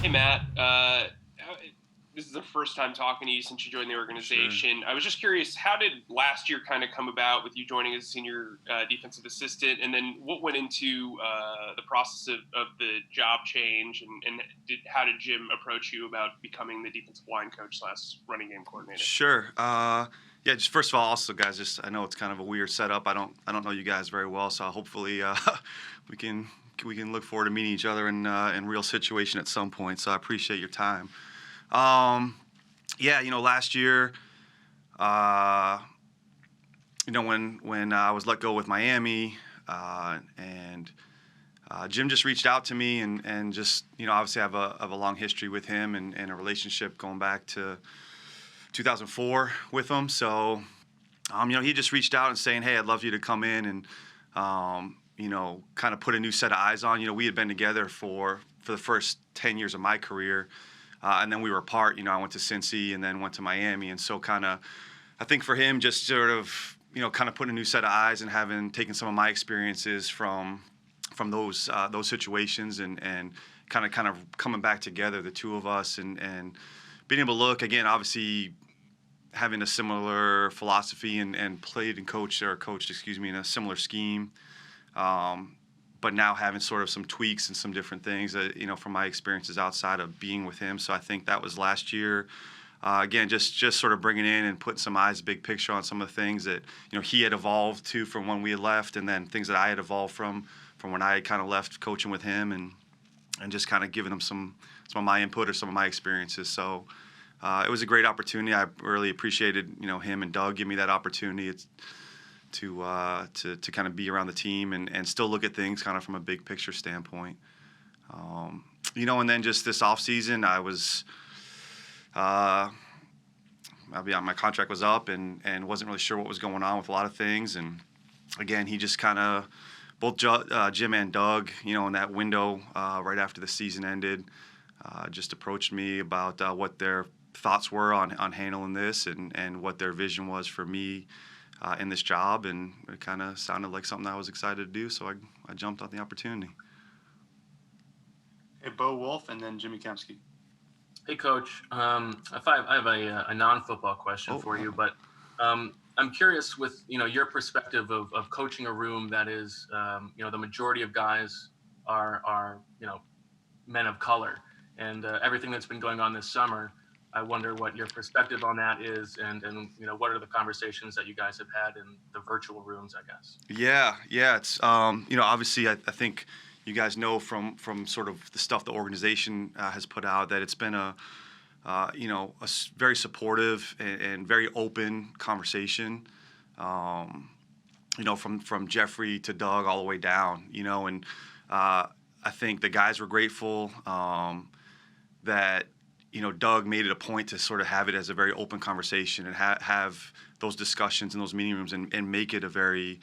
Hey Matt, this is the first time talking to you since you joined the Sure. organization. I was just curious, how did last year kind of come about with you joining as a senior defensive assistant, and then what went into the process of the job change, and how did Jim approach you about becoming the defensive line coach slash running game coordinator? Sure. Yeah. Just first of all, also, guys, just I know it's kind of a weird setup. I don't know you guys very well, so hopefully we can we can look forward to meeting each other in real situation at some point. So I appreciate your time. Um, yeah. Last year, uh, when I was let go with Miami, and Jim just reached out to me and just obviously I have a long history with him and a relationship going back to 2004 with him. So, he just reached out and saying, "Hey, I'd love you to come in and, kind of put a new set of eyes on." We had been together for the first 10 years of my career, and then we were apart. I went to Cincy and then went to Miami, and so kind of, I think for him, just sort of, kind of putting a new set of eyes and having taken some of my experiences from those situations and kind of coming back together, the two of us, and being able to look again, obviously having a similar philosophy and played and coached, excuse me, in a similar scheme. But now having sort of some tweaks and some different things that, from my experiences outside of being with him. So I think that was last year. Again, just sort of bringing in and putting some eyes, big picture on some of the things that, he had evolved to from when we had left, and then things that I had evolved from when I had kind of left coaching with him, and just kind of giving him some of my input or some of my experiences. So it was a great opportunity. I really appreciated, him and Doug giving me that opportunity. It's to kind of be around the team and still look at things kind of from a big picture standpoint. And then just this off season, I was, my contract was up and wasn't really sure what was going on with a lot of things. And again, he just kind of, both Jim and Doug, in that window right after the season ended, just approached me about what their thoughts were on handling this and what their vision was for me in this job. And it kind of sounded like something I was excited to do, so I jumped on the opportunity. Hey, Bo Wolf, and then Jimmy Kemsky. Hey, Coach. I have a non-football question Oh, for wow. you, but I'm curious with your perspective of coaching a room that is the majority of guys are men of color, and everything that's been going on this summer. I wonder what your perspective on that is, and what are the conversations that you guys have had in the virtual rooms, I guess. Yeah. It's obviously I think you guys know from sort of the stuff the organization has put out that it's been very supportive and very open conversation. From Jeffrey to Doug all the way down. And I think the guys were grateful that Doug made it a point to sort of have it as a very open conversation and have those discussions in those meeting rooms and make it a very,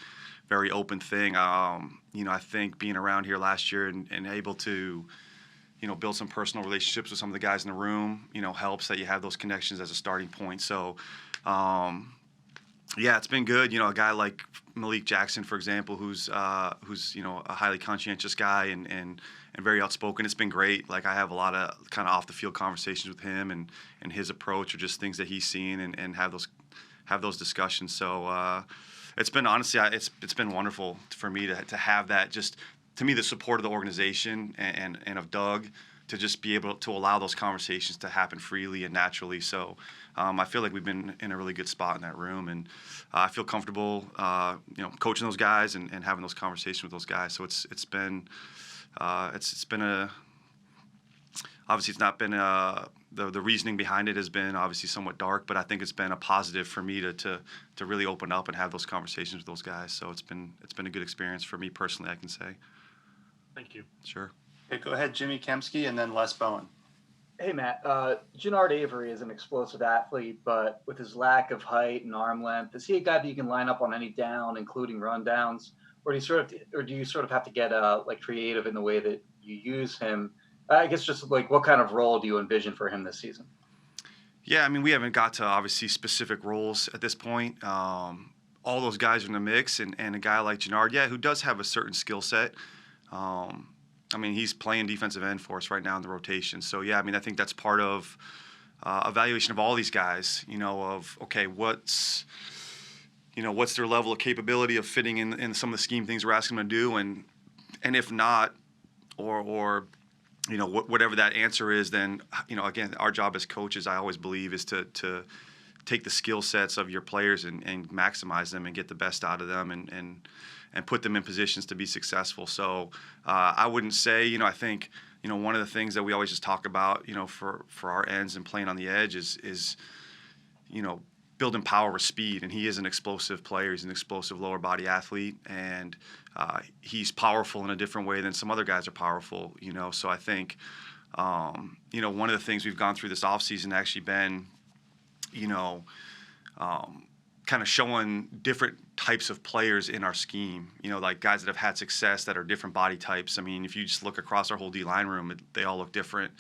very open thing. I think being around here last year and able to, build some personal relationships with some of the guys in the room, helps that you have those connections as a starting point. So, yeah, it's been good. A guy like Malik Jackson, for example, who's a highly conscientious guy and very outspoken. It's been great. Like I have a lot of kind of off the field conversations with him and his approach or just things that he's seen and have those discussions. So it's been honestly it's been wonderful for me to have that, just to me, the support of the organization and of Doug to just be able to allow those conversations to happen freely and naturally. So I feel like we've been in a really good spot in that room, and I feel comfortable, coaching those guys and having those conversations with those guys. So it's been a, obviously it's not been the reasoning behind it has been obviously somewhat dark, but I think it's been a positive for me to really open up and have those conversations with those guys. So it's been a good experience for me personally, I can say. Thank you. Sure. Okay, go ahead, Jimmy Kemsky, and then Les Bowen. Hey, Matt. Jannard Avery is an explosive athlete, but with his lack of height and arm length, is he a guy that you can line up on any down, including rundowns, or do you sort of have to get like creative in the way that you use him? I guess just like what kind of role do you envision for him this season? Yeah, I mean, we haven't got to obviously specific roles at this point. All those guys are in the mix, and a guy like Jannard, yeah, who does have a certain skill set. I mean, he's playing defensive end for us right now in the rotation. So yeah, I mean, I think that's part of evaluation of all these guys. Of okay, what's their level of capability of fitting in some of the scheme things we're asking them to do, and if not, or whatever that answer is, then again, our job as coaches, I always believe, is to take the skill sets of your players and maximize them and get the best out of them and put them in positions to be successful. So I wouldn't say, I think, one of the things that we always just talk about, for our ends and playing on the edge is building power with speed. And he is an explosive player. He's an explosive lower body athlete. And he's powerful in a different way than some other guys are powerful, So I think, one of the things we've gone through this offseason actually been, kind of showing different types of players in our scheme, like guys that have had success that are different body types. I mean, if you just look across our whole D-line room, they all look different,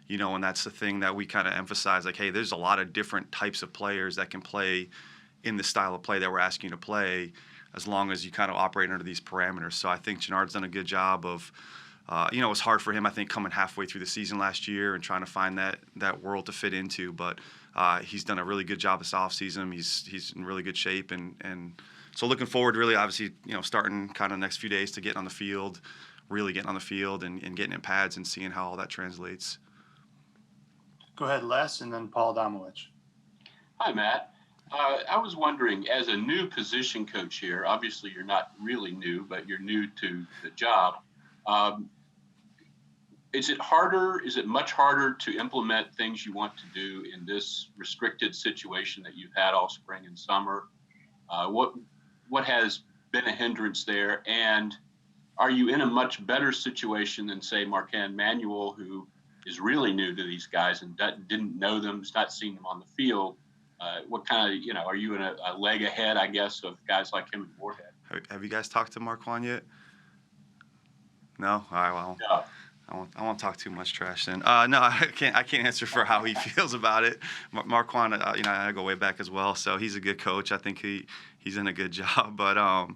and that's the thing that we kind of emphasize, like, hey, there's a lot of different types of players that can play in the style of play that we're asking you to play, as long as you kind of operate under these parameters. So I think Gennard's done a good job of, it was hard for him, I think, coming halfway through the season last year and trying to find that world to fit into, but he's done a really good job this offseason. He's in really good shape, and so looking forward, really, obviously, starting kind of the next few days to getting on the field, really getting on the field and getting in pads and seeing how all that translates. Go ahead, Les, and then Paul Adamowicz. Hi, Matt. I was wondering, as a new position coach here, obviously you're not really new, but you're new to the job. Is it much harder to implement things you want to do in this restricted situation that you've had all spring and summer? What has been a hindrance there? And are you in a much better situation than, say, Marquand Manuel, who is really new to these guys and didn't know them, has not seen them on the field? What kind of, are you in a leg ahead, I guess, of guys like him and Moorehead? Have you guys talked to Marquand yet? No? All right, well. No. I won't talk too much trash then. No, I can't answer for how he feels about it. Marquand, I go way back as well, so he's a good coach. I think he's in a good job. But I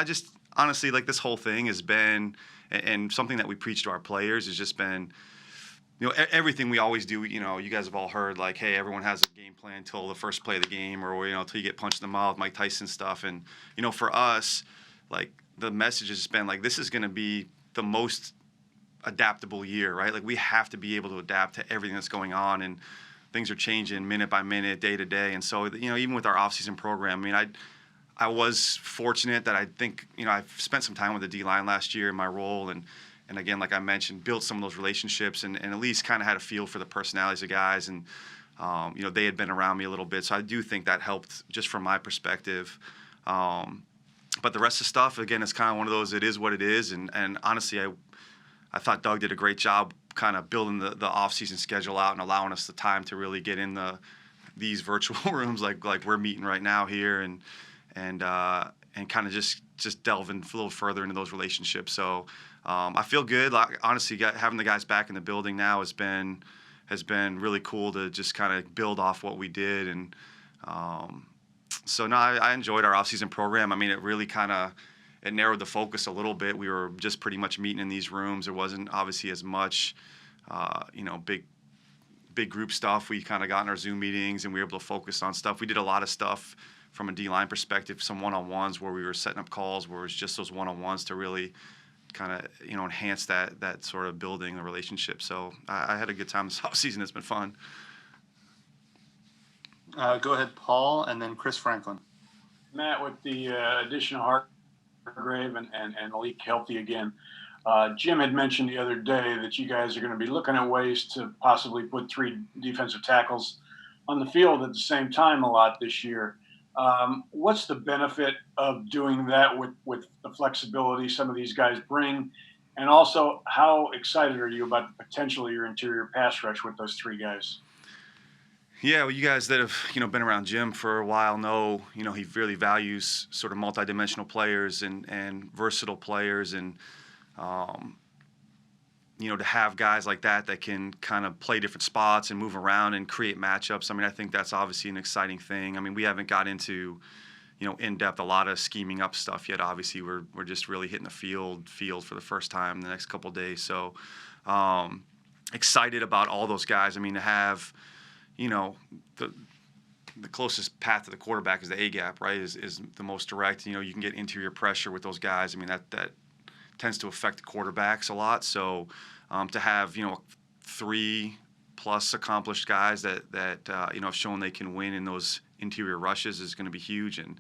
just honestly, like, this whole thing has been, and something that we preach to our players has just been, everything we always do. You guys have all heard, like, hey, everyone has a game plan until the first play of the game, or until you get punched in the mouth, Mike Tyson stuff. And for us, like, the message has been like, this is going to be the most adaptable year, right? Like, we have to be able to adapt to everything that's going on, and things are changing minute by minute, day to day. And so, even with our offseason program, I mean, I was fortunate that I think, I've spent some time with the D-line last year in my role, and again, like I mentioned, built some of those relationships and at least kind of had a feel for the personalities of guys, and they had been around me a little bit, so I do think that helped just from my perspective. But the rest of the stuff, again, it's kind of one of those, it is what it is, and honestly, I thought Doug did a great job kind of building the off-season schedule out and allowing us the time to really get in these virtual rooms like we're meeting right now here, and kind of just delving a little further into those relationships. So I feel good. Like, honestly, having the guys back in the building now has been really cool to just kind of build off what we did. And so no, I enjoyed our off-season program. I mean, it really kind of narrowed the focus a little bit. We were just pretty much meeting in these rooms. There wasn't obviously as much, big group stuff. We kind of got in our Zoom meetings and we were able to focus on stuff. We did a lot of stuff from a D-line perspective, some one-on-ones where we were setting up calls where it was just those one-on-ones to really kind of, enhance that sort of building the relationship. So I had a good time this offseason. It's been fun. Go ahead, Paul, and then Chris Franklin. Matt, with the addition of Hargrave and Malik healthy again, Jim had mentioned the other day that you guys are going to be looking at ways to possibly put 3 defensive tackles on the field at the same time a lot this year. What's the benefit of doing that with the flexibility some of these guys bring? And also, how excited are you about the potential of your interior pass rush with those 3 guys? Yeah, well, you guys that have been around Jim for a while know he really values sort of multidimensional players and versatile players, and to have guys like that can kind of play different spots and move around and create matchups. I mean, I think that's obviously an exciting thing. I mean, we haven't got into in depth, a lot of scheming up stuff yet. Obviously, we're just really hitting the field for the first time the next couple of days. So excited about all those guys. I mean, to have, the closest path to the quarterback is the A gap, right? Is the most direct. You can get interior pressure with those guys. I mean, that tends to affect the quarterbacks a lot. So to have 3+ accomplished guys that have shown they can win in those interior rushes is going to be huge. And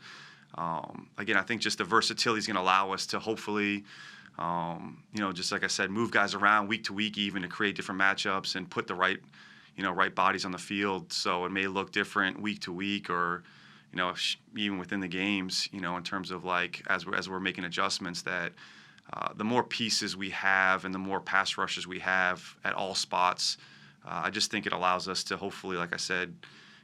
again, I think just the versatility is going to allow us to hopefully, just like I said, move guys around week to week, even to create different matchups and put the right bodies on the field. So it may look different week to week, or even within the games, in terms of like as we're making adjustments, that the more pieces we have and the more pass rushes we have at all spots, I just think it allows us to hopefully, like I said,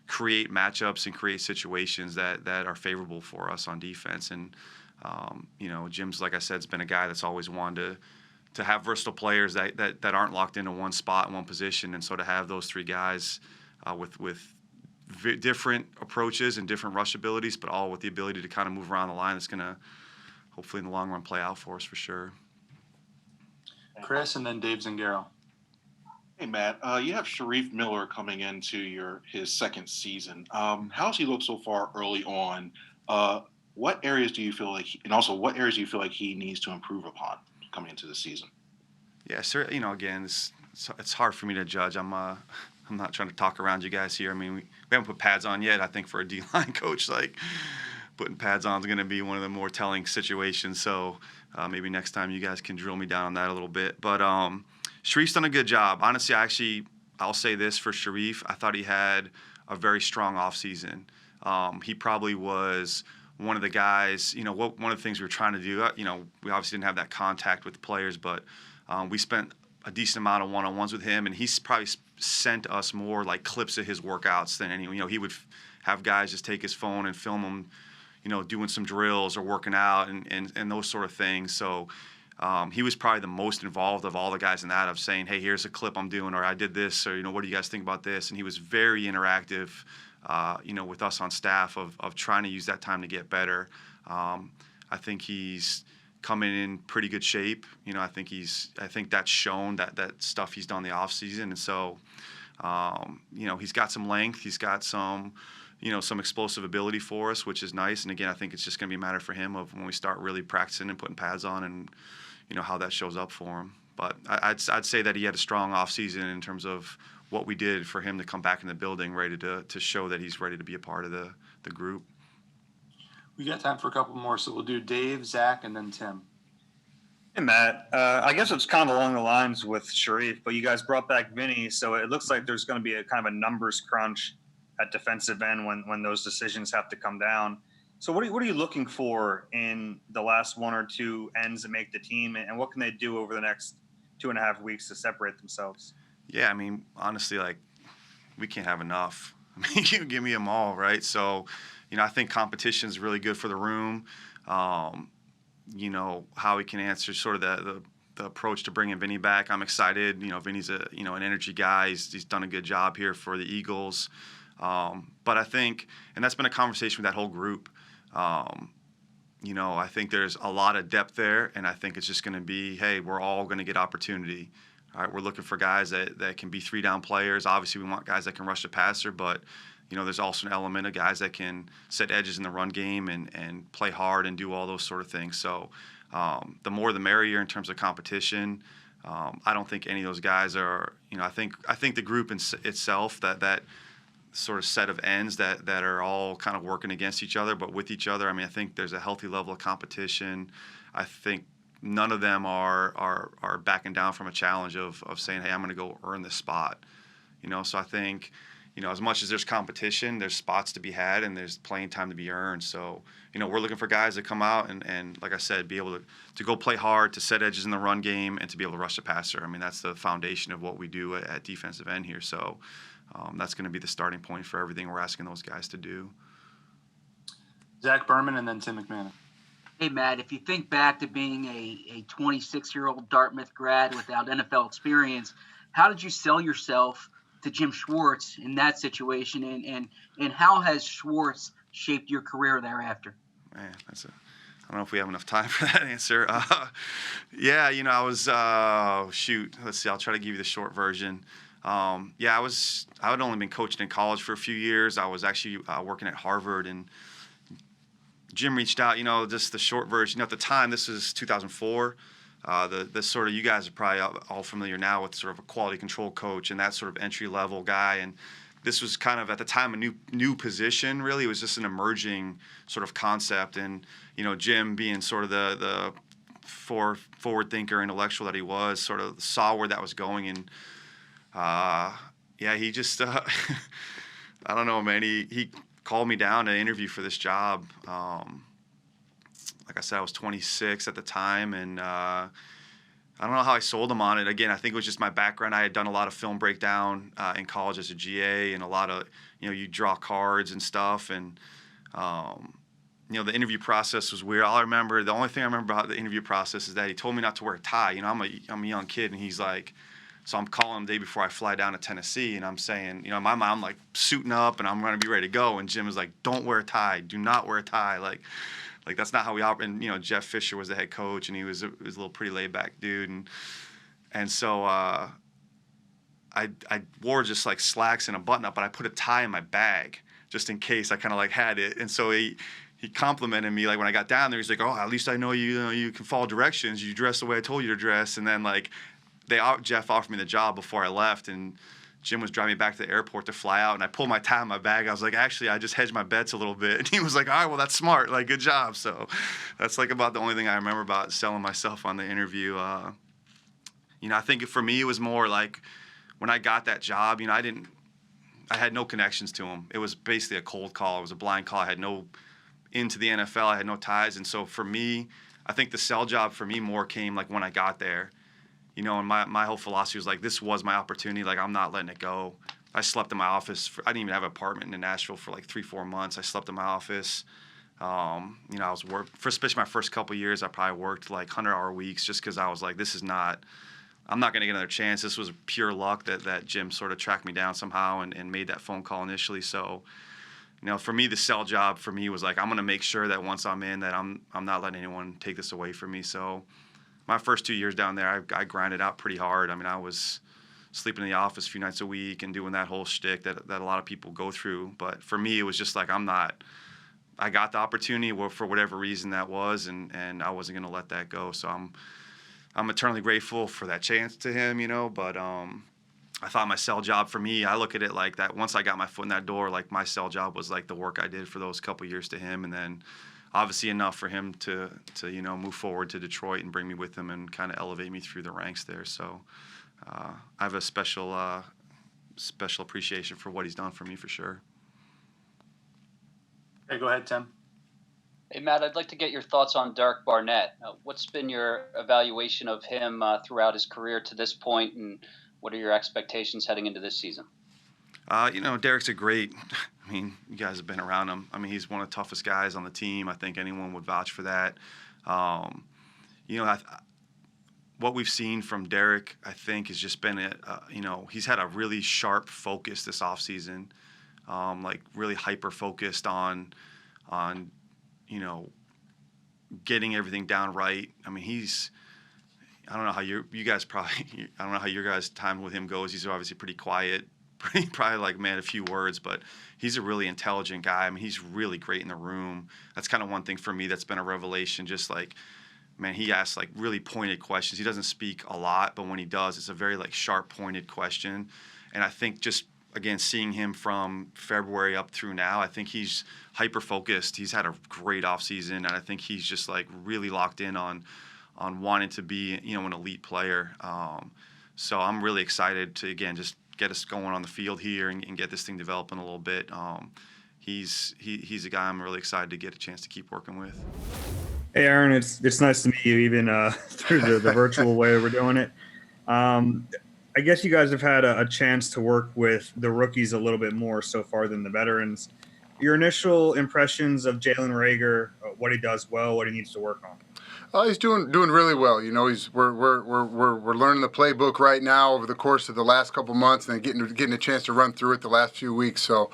create matchups and create situations that are favorable for us on defense. And Jim's, like I said, has been a guy that's always wanted to have versatile players that aren't locked into one spot and one position. And so to have those 3 guys with different approaches and different rush abilities, but all with the ability to kind of move around the line, that's going to hopefully in the long run play out for us for sure. Chris, and then Dave Zingaro. Hey, Matt, you have Sharif Miller coming into his second season. How's he looked so far early on? What areas do you feel like, what areas do you feel like he needs to improve upon coming into the season? Yeah, sir. Again, it's hard for me to judge. I'm not trying to talk around you guys here. I mean, we haven't put pads on yet. I think for a D-line coach, like putting pads on is going to be one of the more telling situations. So maybe next time you guys can drill me down on that a little bit. But Sharif's done a good job. Honestly, I'll say this for Sharif. I thought he had a very strong offseason. He probably was one of the guys, one of the things we were trying to do, we obviously didn't have that contact with the players, but we spent a decent amount of one-on-ones with him, and he's probably sent us more like clips of his workouts than anyone. He would have guys just take his phone and film him, doing some drills or working out and those sort of things. So he was probably the most involved of all the guys in that, of saying, hey, here's a clip I'm doing, or I did this, or, what do you guys think about this? And he was very interactive, with us on staff of trying to use that time to get better. I think he's coming in pretty good shape. I think that's shown that stuff he's done in the off season. And so, he's got some length, he's got some explosive ability for us, which is nice. And again, I think it's just going to be a matter for him of when we start really practicing and putting pads on, and how that shows up for him. But I'd say that he had a strong off season in terms of what we did for him to come back in the building ready to show that he's ready to be a part of the group. We got time for a couple more, so we'll do Dave, Zach, and then Tim. Hey, Matt. I guess it's kind of along the lines with Sharif, but you guys brought back Vinny, so it looks like there's going to be a kind of a numbers crunch at defensive end when those decisions have to come down. So what are you looking for in the last 1 or 2 ends that make the team, and what can they do over the next 2.5 weeks to separate themselves? Yeah, I mean, honestly, like, we can't have enough. I mean, you give me them all, right? So, I think competition is really good for the room. How we can answer sort of the approach to bringing Vinny back. I'm excited. Vinny's an energy guy. He's done a good job here for the Eagles. But I think, and that's been a conversation with that whole group. I think there's a lot of depth there, and I think it's just going to be, hey, we're all going to get opportunity. All right, we're looking for guys that can be 3-down players. Obviously, we want guys that can rush the passer, but there's also an element of guys that can set edges in the run game and play hard and do all those sort of things. So the more the merrier in terms of competition. I don't think any of those guys are, I think the group itself, that sort of set of ends that are all kind of working against each other, but with each other. I mean, I think there's a healthy level of competition. I think none of them are backing down from a challenge of saying, hey, I'm going to go earn this spot. So I think, as much as there's competition, there's spots to be had and there's playing time to be earned. So, we're looking for guys that come out and like I said, be able to go play hard, to set edges in the run game, and to be able to rush the passer. I mean, that's the foundation of what we do at defensive end here. So that's going to be the starting point for everything we're asking those guys to do. Zach Berman and then Tim McMahon. Hey, Matt, if you think back to being a 26-year-old Dartmouth grad without NFL experience, how did you sell yourself to Jim Schwartz in that situation, and how has Schwartz shaped your career thereafter? man, I don't know if we have enough time for that answer. Yeah, I was, shoot, let's see, I'll try to give you the short version. Yeah, I had only been coaching in college for a few years. I was actually working at Harvard, and Jim reached out, just the short version. At the time, this was 2004. The sort of, you guys are probably all familiar now with sort of a quality control coach and that sort of entry level guy. And this was kind of at the time a new position. Really, it was just an emerging sort of concept. And Jim, being sort of the forward thinker, intellectual that he was, sort of saw where that was going. And yeah, he just I don't know, man. He called me down to interview for this job. Like I said, I was 26 at the time, and I don't know how I sold him on it. Again, I think it was just my background. I had done a lot of film breakdown in college as a GA, and a lot of, you draw cards and stuff. And, the interview process was weird. The only thing I remember about the interview process is that he told me not to wear a tie. I'm a young kid, and he's like, so I'm calling him the day before I fly down to Tennessee, and I'm saying, in my mind, I'm like suiting up, and I'm going to be ready to go. And Jim is like, don't wear a tie. Do not wear a tie. Like that's not how we operate. And Jeff Fisher was the head coach, and he was a little pretty laid back dude, and so I wore just like slacks and a button up, but I put a tie in my bag just in case I kind of like had it. And so he complimented me, like when I got down there, he's like, oh, at least I know you can follow directions. You dress the way I told you to dress. And then like Jeff offered me the job before I left, and Jim was driving me back to the airport to fly out, and I pulled my tie in my bag. I was like, actually, I just hedged my bets a little bit. And he was like, all right, well, that's smart. Like, good job. So that's like about the only thing I remember about selling myself on the interview. I think for me, it was more like when I got that job, I had no connections to him. It was basically a cold call. It was a blind call. I had no into the NFL. I had no ties. And so for me, I think the sell job for me more came like when I got there. And my whole philosophy was like, this was my opportunity. Like, I'm not letting it go. I slept in my office. I didn't even have an apartment in Nashville for like 3-4 months. I slept in my office. I was especially my first couple of years, I probably worked like 100-hour weeks just because I was like, I'm not going to get another chance. This was pure luck that Jim sort of tracked me down somehow and made that phone call initially. So, for me, the sell job for me was like, I'm going to make sure that once I'm in that I'm not letting anyone take this away from me. So my first 2 years down there, I grinded out pretty hard. I mean, I was sleeping in the office a few nights a week and doing that whole shtick that a lot of people go through. But for me, it was just like, I got the opportunity for whatever reason that was, and I wasn't going to let that go. So I'm eternally grateful for that chance to him, but I thought my sell job for me, I look at it like that. Once I got my foot in that door, like my sell job was like the work I did for those couple years to him, and then obviously enough for him to move forward to Detroit and bring me with him and kind of elevate me through the ranks there. So I have a special appreciation for what he's done for me for sure. Okay, go ahead, Tim. Hey, Matt, I'd like to get your thoughts on Derek Barnett. What's been your evaluation of him throughout his career to this point, and what are your expectations heading into this season? Derek's you guys have been around him. I mean, he's one of the toughest guys on the team. I think anyone would vouch for that. What we've seen from Derek, I think, has just been, he's had a really sharp focus this offseason, really hyper-focused on getting everything down right. I mean, I don't know how you guys probably, I don't know how your guys' time with him goes. He's obviously pretty quiet, probably like, man, a few words, but he's a really intelligent guy. I mean, he's really great in the room. That's kind of one thing for me that's been a revelation. Just like, man, he asks like really pointed questions. He doesn't speak a lot, but when he does, it's a very like sharp, pointed question. And I think just, again, seeing him from February up through now, I think he's hyper-focused. He's had a great offseason, and I think he's just like really locked in on wanting to be, an elite player. So I'm really excited to, again, just get us going on the field here and get this thing developing a little bit. He's a guy I'm really excited to get a chance to keep working with. Hey, Aaron, it's nice to meet you, even through the virtual way we're doing it. I guess you guys have had a chance to work with the rookies a little bit more so far than the veterans. Your initial impressions of Jalen Reagor, what he does well, what he needs to work on. He's doing really well. We're learning the playbook right now over the course of the last couple months, and getting a chance to run through it the last few weeks. So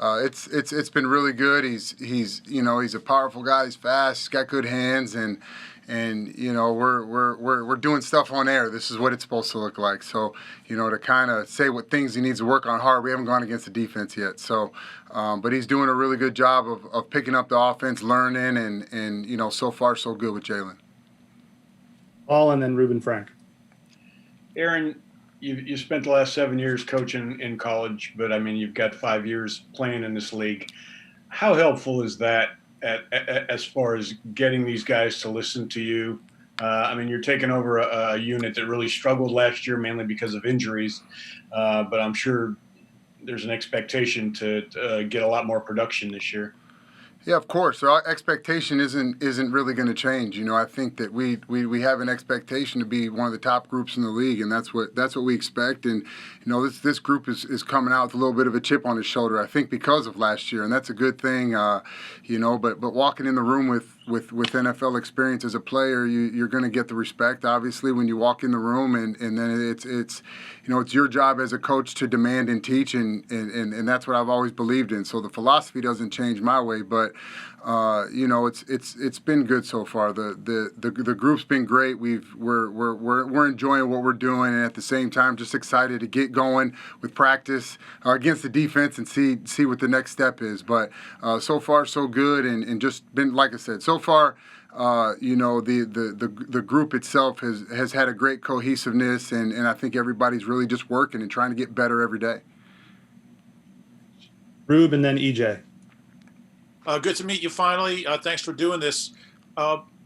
it's been really good. He's a powerful guy. He's fast. He's got good hands, and we're doing stuff on air. This is what it's supposed to look like. So to kind of say what things he needs to work on hard. We haven't gone against the defense yet. So, but he's doing a really good job of picking up the offense, learning, and so far so good with Jalen. Paul and then Ruben Frank. Aaron, you spent the last 7 years coaching in college, but I mean, you've got 5 years playing in this league. How helpful is that as far as getting these guys to listen to you? I mean, you're taking over a unit that really struggled last year, mainly because of injuries, but I'm sure there's an expectation to get a lot more production this year. Yeah, of course. So our expectation isn't really going to change. I think that we have an expectation to be one of the top groups in the league, and that's what we expect. And this group is coming out with a little bit of a chip on his shoulder, I think, because of last year, and that's a good thing. But walking in the room with NFL experience as a player, you're going to get the respect, obviously, when you walk in the room, and then it's your job as a coach to demand and teach, and that's what I've always believed in. So the philosophy doesn't change my way, but it's been good so far. The group's been great. We're enjoying what we're doing, and at the same time, just excited to get going with practice against the defense and see what the next step is. But so far so good, and just been, like I said, so far. The group itself has had a great cohesiveness, and I think everybody's really just working and trying to get better every day. Rube and then EJ. Good to meet you finally. Thanks for doing this.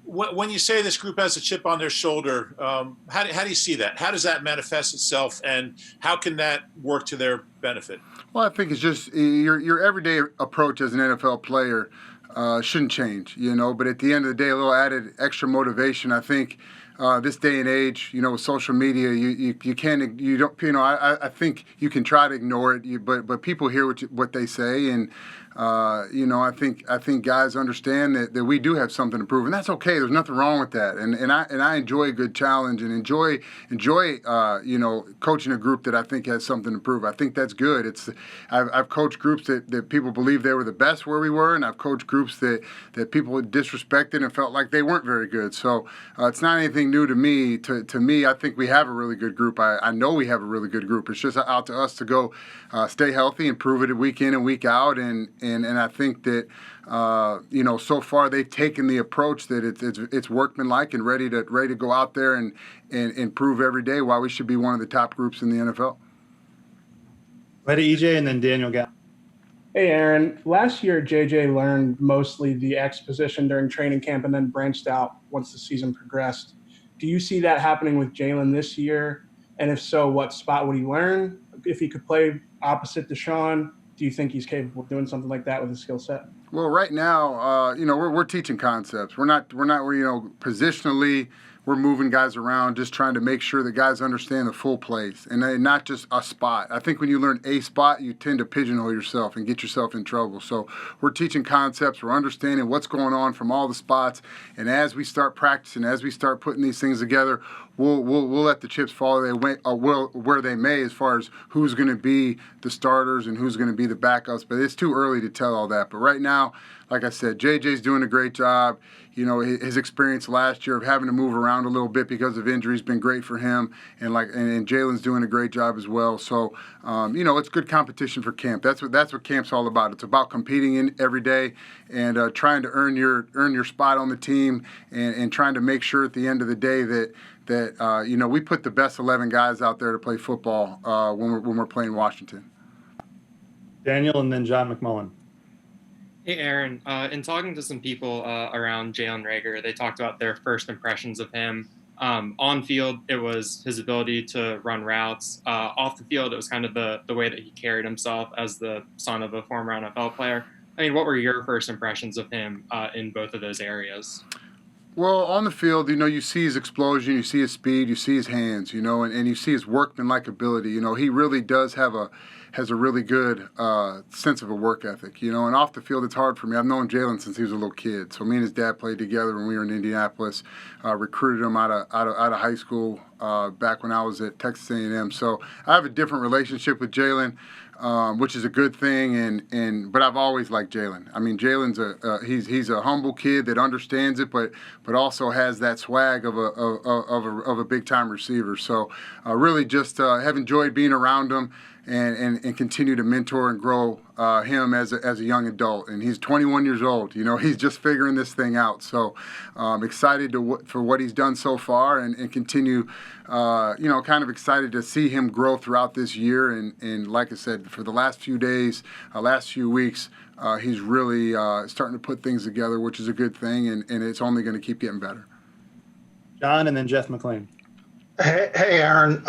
When you say this group has a chip on their shoulder, how do you see that? How does that manifest itself, and how can that work to their benefit? Well, I think it's just your everyday approach as an NFL player shouldn't change, But at the end of the day, a little added extra motivation. I think this day and age, with social media, I think you can try to ignore it, but people hear what they say, and I think guys understand that we do have something to prove, and that's okay. There's nothing wrong with that, and I enjoy a good challenge and enjoy coaching a group that I think has something to prove. I think that's good. I've coached groups that people believe they were the best where we were, and I've coached groups that people disrespected and felt like they weren't very good. So it's not anything new to me. To me, I think we have a really good group. I know we have a really good group. It's just out to us to go stay healthy and prove it week in and week out, and I think that so far they've taken the approach that it's workmanlike and ready to go out there and prove every day why we should be one of the top groups in the NFL. Ready, EJ, and then Daniel Gall. Hey, Aaron. Last year, JJ learned mostly the X position during training camp and then branched out once the season progressed. Do you see that happening with Jalen this year? And if so, what spot would he learn? If he could play opposite Deshaun, do you think he's capable of doing something like that with his skill set? Well, right now, we're teaching concepts. We're not positionally, we're moving guys around, just trying to make sure that guys understand the full plays and not just a spot. I think when you learn a spot, you tend to pigeonhole yourself and get yourself in trouble. So we're teaching concepts. We're understanding what's going on from all the spots. And as we start practicing, as we start putting these things together, we'll let the chips fall where they may as far as who's going to be the starters and who's going to be the backups. But it's too early to tell all that. But right now, like I said, JJ's doing a great job. His experience last year of having to move around a little bit because of injuries been great for him, and Jalen's doing a great job as well. So, it's good competition for camp. That's what camp's all about. It's about competing in every day and trying to earn your spot on the team and trying to make sure at the end of the day that we put the best 11 guys out there to play football when we're playing Washington. Daniel and then John McMullen. Hey, Aaron. In talking to some people around Jalen Reagor, they talked about their first impressions of him. On field, it was his ability to run routes. Off the field, it was kind of the way that he carried himself as the son of a former NFL player. I mean, what were your first impressions of him in both of those areas? Well, on the field, you see his explosion, you see his speed, you see his hands, and you see his workmanlike ability. He really does have has a really good sense of a work ethic, you know. And off the field, it's hard for me. I've known Jalen since he was a little kid. So me and his dad played together when we were in Indianapolis. Recruited him out of high school back when I was at Texas A&M. So I have a different relationship with Jalen. Which is a good thing, but I've always liked Jalen. I mean, Jalen's he's a humble kid that understands it, but also has that swag of a big time receiver. So really just have enjoyed being around him and continue to mentor and grow him as a young adult. And he's 21 years old. You know, he's just figuring this thing out. So excited for what he's done so far and continue. Kind of excited to see him grow throughout this year. And like I said, for the last few days, last few weeks, he's really starting to put things together, which is a good thing. And it's only going to keep getting better. John and then Jeff McLean. Hey, Aaron.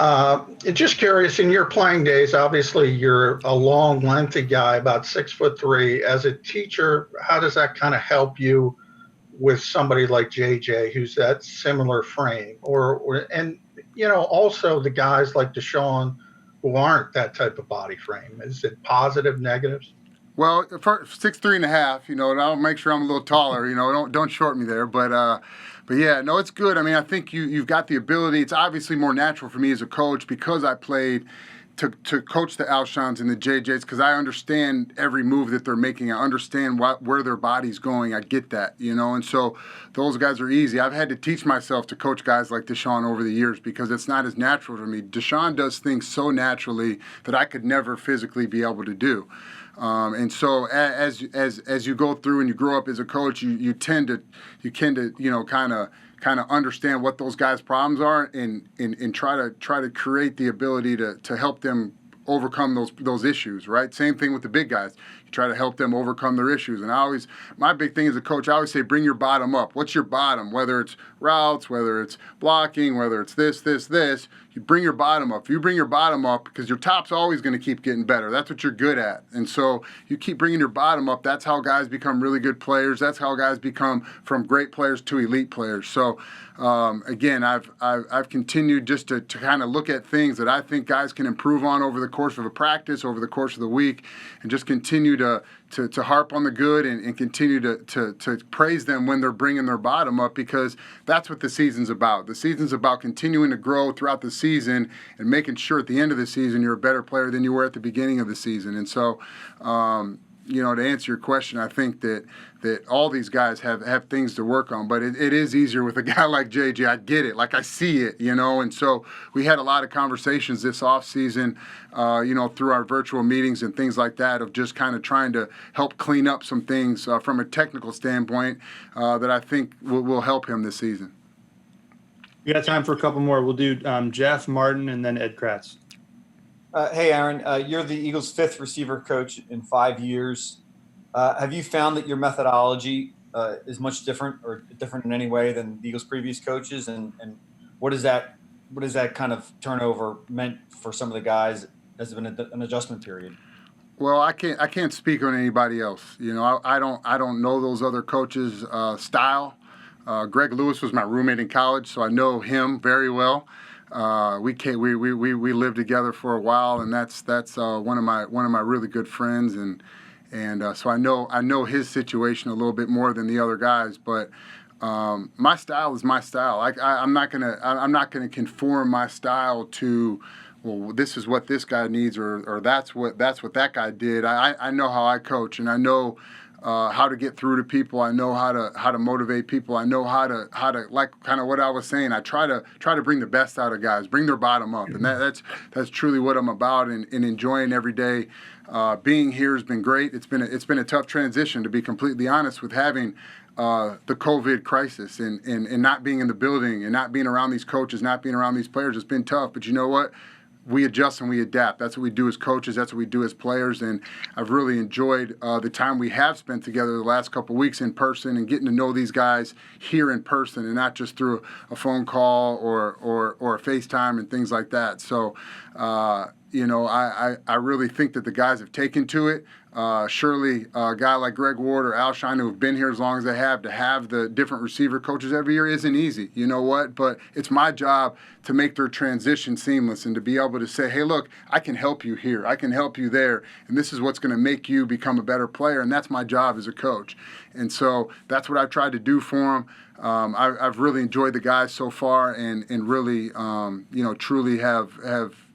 Just curious, in your playing days, obviously you're a long, lengthy guy, about 6'3". As a teacher, how does that kind of help you with somebody like JJ, who's that similar frame? Also the guys like Deshaun who aren't that type of body frame. Is it positive, negatives? Well, for 6'3.5", and I'll make sure I'm a little taller. Don't short me there, but yeah, no, it's good. I mean, I think you've got the ability. It's obviously more natural for me as a coach because I played to coach the Alshons and the JJs because I understand every move that they're making. I understand where their body's going. I get that, and so those guys are easy. I've had to teach myself to coach guys like Deshaun over the years because it's not as natural for me. Deshaun does things so naturally that I could never physically be able to do. And so as you go through and you grow up as a coach, you tend to kind of understand what those guys' problems are and try to create the ability to help them overcome those issues, right? Same thing with the big guys. You try to help them overcome their issues. And my big thing as a coach, I always say, bring your bottom up. What's your bottom? Whether it's routes, whether it's blocking, whether it's this, you bring your bottom up. If you bring your bottom up, because your top's always going to keep getting better. That's what you're good at. And so you keep bringing your bottom up. That's how guys become really good players. That's how guys become from great players to elite players. So again, I've continued just to kind of look at things that I think guys can improve on over the course of a practice, over the course of the week, and just continue to harp on the good and continue to praise them when they're bringing their bottom up, because that's what the season's about. The season's about continuing to grow throughout the season and making sure at the end of the season you're a better player than you were at the beginning of the season. And so, to answer your question, I think that all these guys have things to work on, but it is easier with a guy like JJ. I get it, like I see it, and so we had a lot of conversations this off season, through our virtual meetings and things like that, of just kind of trying to help clean up some things from a technical standpoint that I think will help him this season. We got time for a couple more. We'll do Jeff, Martin, and then Ed Kratz. Hey, Aaron, you're the Eagles' 5th receiver coach in 5 years. Have you found that your methodology is much different or different in any way than the Eagles' previous coaches? And what is that kind of turnover meant for some of the guys? Has it been an adjustment period? Well, I can't speak on anybody else. I don't know those other coaches' style. Greg Lewis was my roommate in college, so I know him very well. We lived together for a while, and that's one of my really good friends, and so I know his situation a little bit more than the other guys. But my style is my style. I'm not gonna conform my style to, well, this is what this guy needs, or that's what that guy did. I know how I coach, and I know how to get through to people. I know how to motivate people. I know how to like kind of what I was saying. I try to bring the best out of guys, bring their bottom up, and that's truly what I'm about. And enjoying every day. Being here has been great. It's been a tough transition, to be completely honest, with having the COVID crisis and not being in the building and not being around these coaches, not being around these players. It's been tough, but you know what? We adjust and we adapt. That's what we do as coaches. That's what we do as players. And I've really enjoyed the time we have spent together the last couple of weeks in person and getting to know these guys here in person and not just through a phone call or a FaceTime and things like that. So, I really think that the guys have taken to it. Surely a guy like Greg Ward or Alshon, who have been here as long as they have, to have the different receiver coaches every year isn't easy. You know what? But it's my job to make their transition seamless and to be able to say, hey, look, I can help you here. I can help you there. And this is what's going to make you become a better player. And that's my job as a coach. And so that's what I've tried to do for them. I've really enjoyed the guys so far and really, truly have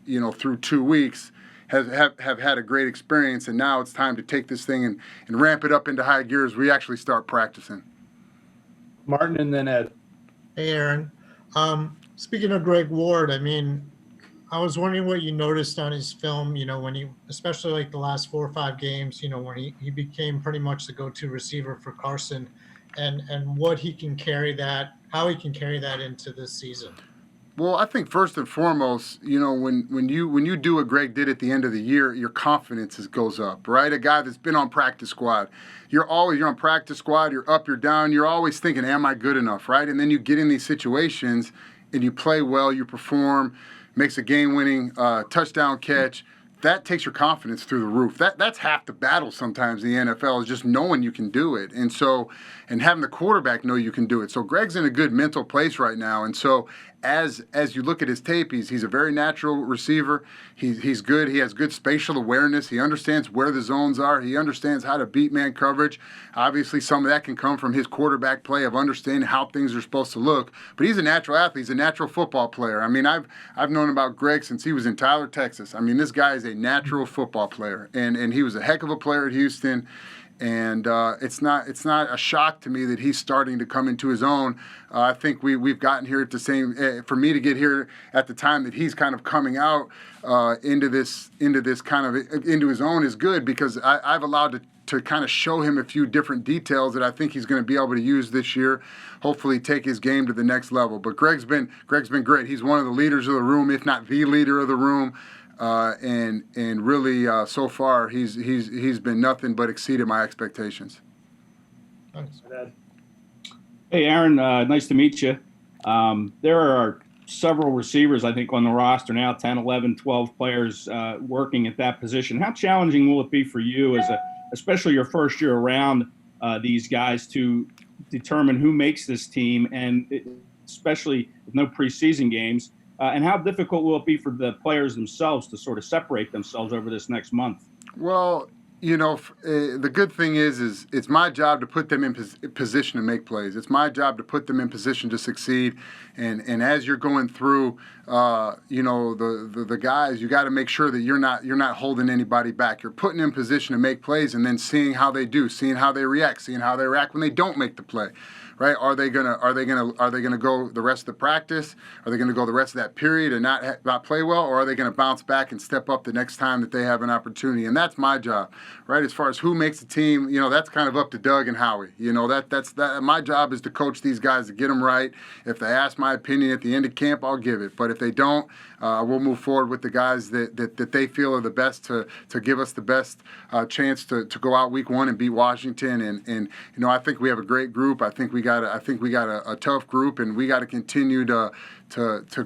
through 2 weeks, have had a great experience, and now it's time to take this thing and ramp it up into high gear as we actually start practicing. Martin and then Ed. Hey, Aaron. Speaking of Greg Ward, I mean, I was wondering what you noticed on his film, when he, especially like the last 4 or 5 games, when he became pretty much the go-to receiver for Carson, and what he can carry that, how he can carry that into this season. Well, I think first and foremost, when you do what Greg did at the end of the year, your confidence goes up, right? A guy that's been on practice squad, you're on practice squad, you're up, you're down, you're always thinking, am I good enough, right? And then you get in these situations and you play well, you perform, makes a game-winning touchdown catch. That takes your confidence through the roof. That's half the battle sometimes in the NFL, is just knowing you can do it. And having the quarterback know you can do it. So Greg's in a good mental place right now. And so as you look at his tape, he's a very natural receiver. He's good. He has good spatial awareness. He understands where the zones are. He understands how to beat man coverage. Obviously, some of that can come from his quarterback play of understanding how things are supposed to look. But he's a natural athlete. He's a natural football player. I mean, I've known about Greg since he was in Tyler, Texas. I mean, this guy is a natural football player, and he was a heck of a player at Houston. And it's not a shock to me that he's starting to come into his own. I think we've gotten here at the same. For me to get here at the time that he's kind of coming out into this kind of into his own is good, because I've allowed to kind of show him a few different details that I think he's going to be able to use this year. Hopefully, take his game to the next level. But Greg's been great. He's one of the leaders of the room, if not the leader of the room. And really, so far, he's been nothing but exceeded my expectations. Thanks. Hey, Aaron, nice to meet you. There are several receivers, I think, on the roster now, 10, 11, 12 players working at that position. How challenging will it be for you, especially your first year around these guys, to determine who makes this team, and especially with no preseason games? And how difficult will it be for the players themselves to sort of separate themselves over this next month? Well, the good thing is it's my job to put them in position to make plays. It's my job to put them in position to succeed. And as you're going through, the guys, you got to make sure that you're not holding anybody back. You're putting them in position to make plays, and then seeing how they do, seeing how they react when they don't make the play. Right? Are they gonna go the rest of the practice? Are they gonna go the rest of that period and not play well, or are they gonna bounce back and step up the next time that they have an opportunity? And that's my job, right? As far as who makes the team, that's kind of up to Doug and Howie. That's my job is to coach these guys to get them right. If they ask my opinion at the end of camp, I'll give it. But if they don't, we'll move forward with the guys that they feel are the best to give us the best chance to go out week 1 and beat Washington. And I think we have a great group. I think we got a tough group, and we got to continue to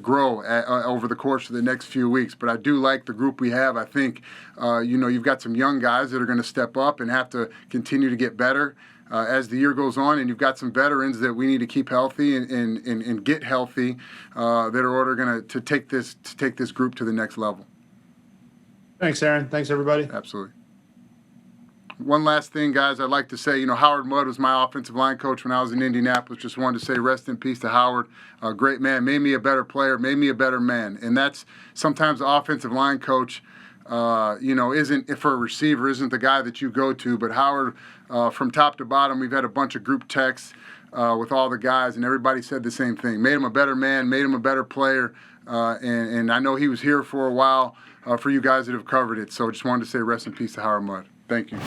grow over the course of the next few weeks. But I do like the group we have. I think you've got some young guys that are going to step up and have to continue to get better as the year goes on, and you've got some veterans that we need to keep healthy and get healthy that are going to take this group to the next level. Thanks, Aaron. Thanks, everybody. Absolutely. One last thing, guys, I'd like to say, Howard Mudd was my offensive line coach when I was in Indianapolis. Just wanted to say rest in peace to Howard. A great man, made me a better player, made me a better man. And that's sometimes the offensive line coach, isn't, for a receiver, isn't the guy that you go to. But Howard, from top to bottom, we've had a bunch of group texts with all the guys, and everybody said the same thing. Made him a better man, made him a better player. And I know he was here for a while for you guys that have covered it. So just wanted to say rest in peace to Howard Mudd. Thank you.